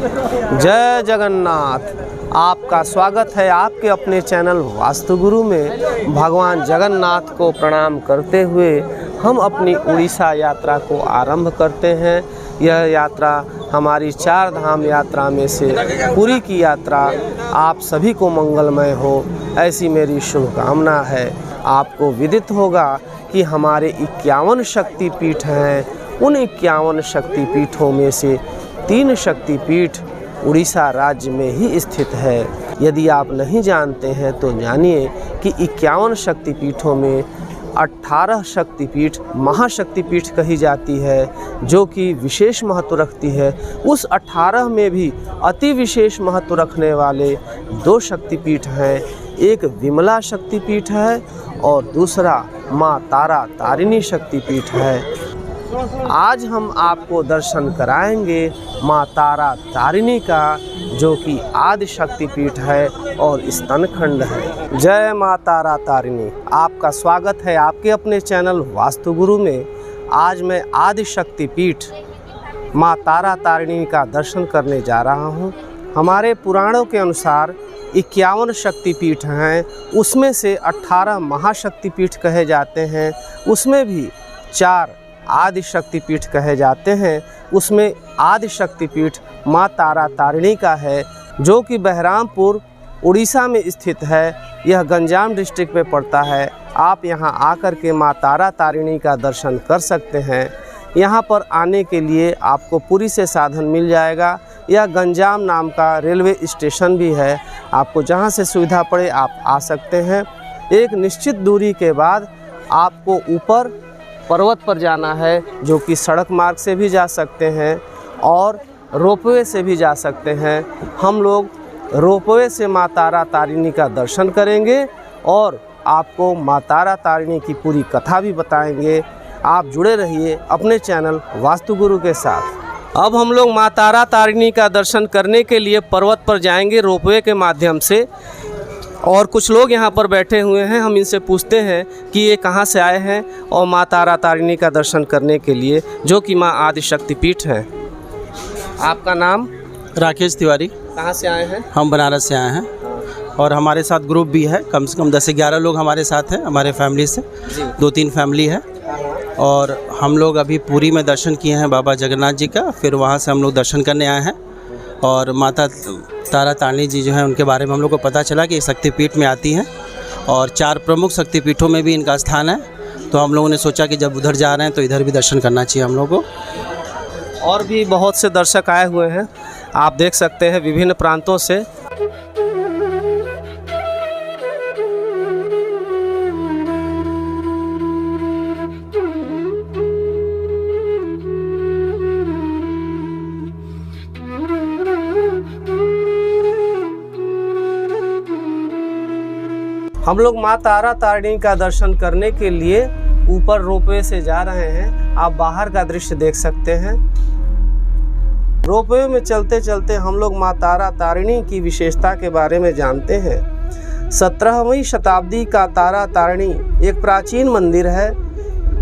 जय जगन्नाथ। आपका स्वागत है आपके अपने चैनल वास्तु गुरु में। भगवान जगन्नाथ को प्रणाम करते हुए हम अपनी उड़ीसा यात्रा को आरंभ करते हैं। यह यात्रा हमारी 4 धाम यात्रा में से पुरी की यात्रा आप सभी को मंगलमय हो, ऐसी मेरी शुभकामना है। आपको विदित होगा कि हमारे 51 शक्तिपीठ हैं। उन 51 शक्तिपीठों में से 3 शक्तिपीठ उड़ीसा राज्य में ही स्थित है। यदि आप नहीं जानते हैं तो जानिए कि 51 शक्तिपीठों में 18 शक्तिपीठ महाशक्तिपीठ कही जाती है, जो कि विशेष महत्व रखती है। उस 18 में भी अति विशेष महत्व रखने वाले 2 शक्तिपीठ हैं। एक विमला शक्तिपीठ है और दूसरा माँ तारा तारिणी शक्तिपीठ है। आज हम आपको दर्शन कराएंगे माँ तारा तारिणी का, जो कि आदि शक्तिपीठ है और स्तनखंड है। जय माँ तारा तारिणी। आपका स्वागत है आपके अपने चैनल वास्तु गुरु में। आज मैं आदि शक्तिपीठ माँ तारा तारिणी का दर्शन करने जा रहा हूँ। हमारे पुराणों के अनुसार 51 शक्तिपीठ हैं, उसमें से 18 महाशक्तिपीठ कहे जाते हैं, उसमें भी 4 आदि शक्तिपीठ कहे जाते हैं। उसमें आदि शक्तिपीठ माँ तारा तारिणी का है, जो कि बहरामपुर उड़ीसा में स्थित है। यह गंजाम डिस्ट्रिक्ट में पड़ता है। आप यहां आकर के माँ तारा तारिणी का दर्शन कर सकते हैं। यहां पर आने के लिए आपको पुरी से साधन मिल जाएगा। यह गंजाम नाम का रेलवे स्टेशन भी है। आपको जहां से सुविधा पड़े आप आ सकते हैं। एक निश्चित दूरी के बाद आपको ऊपर पर्वत पर जाना है, जो कि सड़क मार्ग से भी जा सकते हैं और रोपवे से भी जा सकते हैं। हम लोग रोपवे से माँ तारा तारिणी का दर्शन करेंगे और आपको माँ तारा तारिणी की पूरी कथा भी बताएंगे। आप जुड़े रहिए अपने चैनल वास्तु गुरु के साथ। अब हम लोग माँ तारा तारिणी का दर्शन करने के लिए पर्वत पर जाएंगे रोपवे के माध्यम से। और कुछ लोग यहाँ पर बैठे हुए हैं, हम इनसे पूछते हैं कि ये कहाँ से आए हैं और माँ तारा तारिणी का दर्शन करने के लिए, जो कि माँ आदि शक्तिपीठ है। आपका नाम? राकेश तिवारी। कहाँ से आए हैं? हम बनारस से आए हैं और हमारे साथ ग्रुप भी है, कम से कम 10 से 11 लोग हमारे साथ हैं, हमारे फैमिली से 2-3 फैमिली है। और हम लोग अभी पुरी में दर्शन किए हैं बाबा जगन्नाथ जी का, फिर वहाँ से हम लोग दर्शन करने आए हैं। और माता तारा तारिणी जी जो हैं उनके बारे में हम लोग को पता चला कि शक्तिपीठ में आती हैं और 4 प्रमुख शक्तिपीठों में भी इनका स्थान है। तो हम लोगों ने सोचा कि जब उधर जा रहे हैं तो इधर भी दर्शन करना चाहिए हम लोगों को। और भी बहुत से दर्शक आए हुए हैं, आप देख सकते हैं विभिन्न प्रांतों से। हम लोग माँ तारा तारिणी का दर्शन करने के लिए ऊपर रोपवे से जा रहे हैं। आप बाहर का दृश्य देख सकते हैं। रोपवे में चलते चलते हम लोग माँ तारा तारिणी की विशेषता के बारे में जानते हैं। 17वीं शताब्दी का तारा तारिणी एक प्राचीन मंदिर है।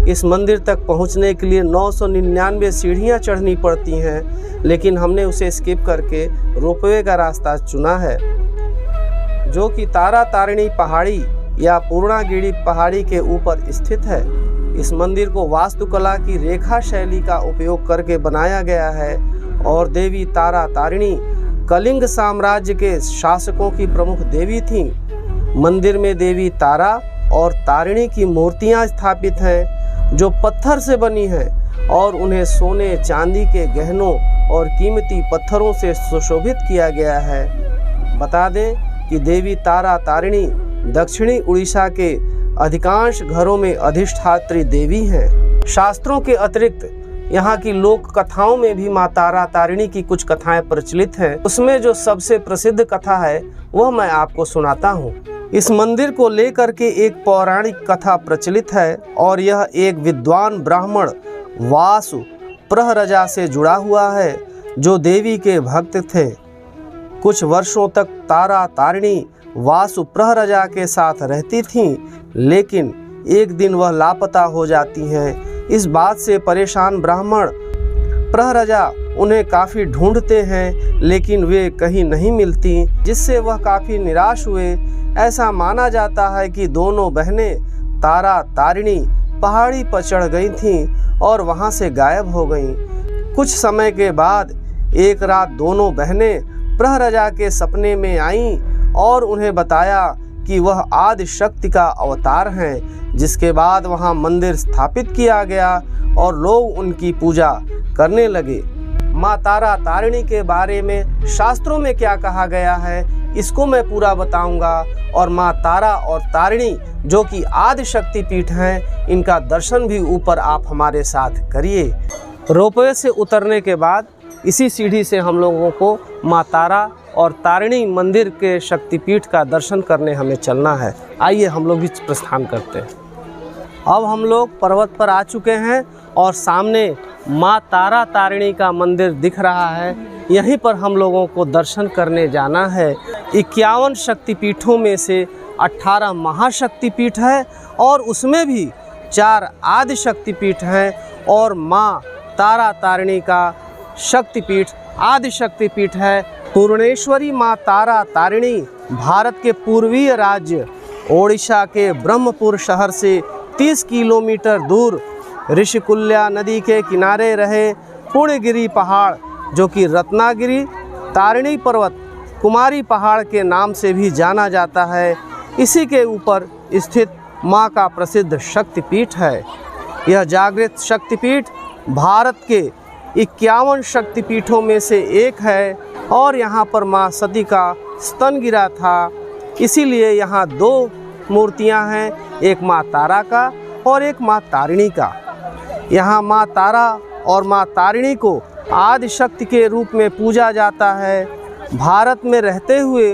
इस मंदिर तक पहुंचने के लिए 999 सीढ़ियां चढ़नी पड़ती हैं, लेकिन हमने उसे स्किप करके रोपवे का रास्ता चुना है, जो कि तारा तारिणी पहाड़ी या पूर्णागिरी पहाड़ी के ऊपर स्थित है। इस मंदिर को वास्तुकला की रेखा शैली का उपयोग करके बनाया गया है और देवी तारा तारिणी कलिंग साम्राज्य के शासकों की प्रमुख देवी थीं। मंदिर में देवी तारा और तारिणी की मूर्तियां स्थापित हैं, जो पत्थर से बनी हैं और उन्हें सोने चांदी के गहनों और कीमती पत्थरों से सुशोभित किया गया है। बता दें कि देवी तारा तारिणी दक्षिणी उड़ीसा के अधिकांश घरों में अधिष्ठात्री देवी हैं। शास्त्रों के अतिरिक्त यहाँ की लोक कथाओं में भी माँ तारा तारिणी की कुछ कथाएं प्रचलित हैं। उसमें जो सबसे प्रसिद्ध कथा है वह मैं आपको सुनाता हूँ। इस मंदिर को लेकर के एक पौराणिक कथा प्रचलित है और यह एक विद्वान ब्राह्मण वासु प्रहरजा से जुड़ा हुआ है, जो देवी के भक्त थे। कुछ वर्षों तक तारा तारिणी वासु प्रहरजा के साथ रहती थीं, लेकिन एक दिन वह लापता हो जाती हैं। इस बात से परेशान ब्राह्मण प्रहरजा उन्हें काफ़ी ढूंढते हैं लेकिन वे कहीं नहीं मिलती, जिससे वह काफ़ी निराश हुए। ऐसा माना जाता है कि दोनों बहनें तारा तारिणी पहाड़ी पर चढ़ गई थीं और वहां से गायब हो गईं। कुछ समय के बाद एक रात दोनों बहनें प्रहरजा के सपने में आईं और उन्हें बताया कि वह आदि शक्ति का अवतार हैं, जिसके बाद वहां मंदिर स्थापित किया गया और लोग उनकी पूजा करने लगे। माँ तारा तारिणी के बारे में शास्त्रों में क्या कहा गया है इसको मैं पूरा बताऊंगा, और माँ तारा और तारिणी जो कि आदि शक्ति पीठ हैं, इनका दर्शन भी ऊपर आप हमारे साथ करिए। रोपवे से उतरने के बाद इसी सीढ़ी से हम लोगों को माँ तारा और तारिणी मंदिर के शक्तिपीठ का दर्शन करने हमें चलना है। आइए हम लोग भी प्रस्थान करते हैं। अब हम लोग पर्वत पर आ चुके हैं और सामने माँ तारा तारिणी का मंदिर दिख रहा है। यहीं पर हम लोगों को दर्शन करने जाना है। 51 शक्तिपीठों में से 18 महाशक्तिपीठ है और उसमें भी 4 आदि शक्तिपीठ हैं, और माँ तारा तारिणी का शक्तिपीठ आदि शक्तिपीठ है। पूर्णेश्वरी माँ तारा तारिणी भारत के पूर्वीय राज्य ओडिशा के ब्रह्मपुर शहर से 30 किलोमीटर दूर ऋषिकुल्या नदी के किनारे रहे पुण्यगिरी पहाड़, जो कि रत्नागिरी तारिणी पर्वत कुमारी पहाड़ के नाम से भी जाना जाता है, इसी के ऊपर स्थित माँ का प्रसिद्ध शक्तिपीठ है। यह जागृत शक्तिपीठ भारत के 51 शक्तिपीठों में से एक है और यहाँ पर माँ सती का स्तन गिरा था, इसीलिए यहाँ 2 मूर्तियाँ हैं, एक माँ तारा का और एक माँ तारिणी का। यहाँ माँ तारा और माँ तारिणी को आदि शक्ति के रूप में पूजा जाता है। भारत में रहते हुए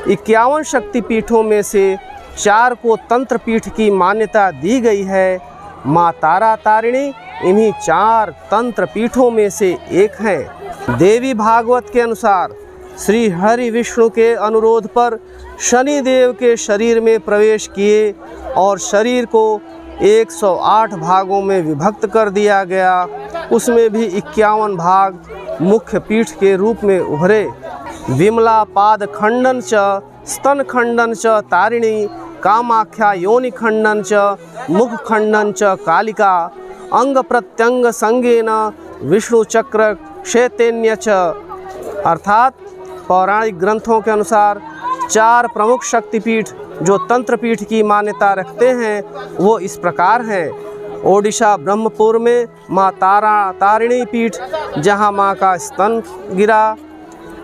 51 शक्तिपीठों में से 4 को तंत्र पीठ की मान्यता दी गई है। माँ तारा तारिणी इन्हीं 4 तंत्र पीठों में से एक है। देवी भागवत के अनुसार श्री हरि विष्णु के अनुरोध पर शनि देव के शरीर में प्रवेश किए और शरीर को 108 भागों में विभक्त कर दिया गया। उसमें भी 51 भाग मुख्य पीठ के रूप में उभरे। विमला पाद खंडन च स्तन खंडन च तारिणी कामाख्या योनि खंडन च मुख खंडन च कालिका अंग प्रत्यंग संगेन विष्णु चक्र क्षेतेन्य च। अर्थात पौराणिक ग्रंथों के अनुसार 4 प्रमुख शक्तिपीठ जो तंत्रपीठ की मान्यता रखते हैं वो इस प्रकार हैं। ओडिशा ब्रह्मपुर में माँ तारा तारिणी पीठ, जहाँ माँ का स्तन गिरा।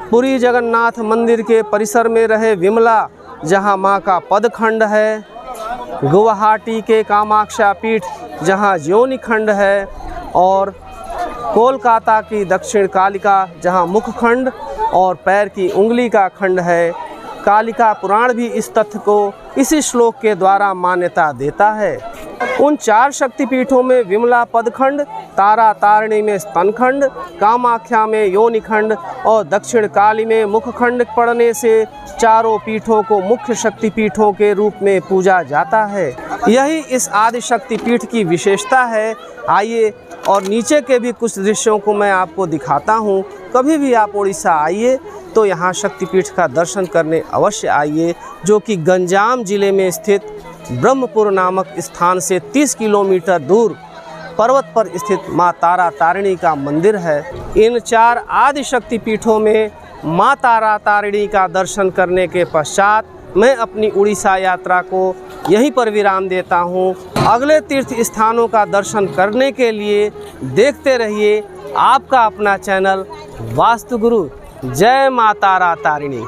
पुरी जगन्नाथ मंदिर के परिसर में रहे विमला, जहाँ माँ का पदखंड है। गुवाहाटी के कामाख्या पीठ, जहाँ योनि खंड है। और कोलकाता की दक्षिण कालिका, जहाँ मुखखंड और पैर की उंगली का खंड है। कालिका पुराण भी इस तथ्य को इसी श्लोक के द्वारा मान्यता देता है। उन 4 शक्तिपीठों में विमला पदखंड, तारा तारिणी में स्तनखंड, कामाख्या में योनिखंड और दक्षिण काली में मुखखंड पड़ने से चारों पीठों को मुख्य शक्तिपीठों के रूप में पूजा जाता है। यही इस आदि शक्तिपीठ की विशेषता है। आइए और नीचे के भी कुछ दृश्यों को मैं आपको दिखाता हूँ। कभी भी आप उड़ीसा आइए तो यहाँ शक्तिपीठ का दर्शन करने अवश्य आइए, जो कि गंजाम जिले में स्थित ब्रह्मपुर नामक स्थान से 30 किलोमीटर दूर पर्वत पर स्थित माँ तारा तारिणी का मंदिर है। इन 4 आदि शक्तिपीठों में माँ तारा तारिणी का दर्शन करने के पश्चात मैं अपनी उड़ीसा यात्रा को यहीं पर विराम देता हूँ। अगले तीर्थ स्थानों का दर्शन करने के लिए देखते रहिए आपका अपना चैनल वास्तु गुरु। जय माँ तारा तारिणी।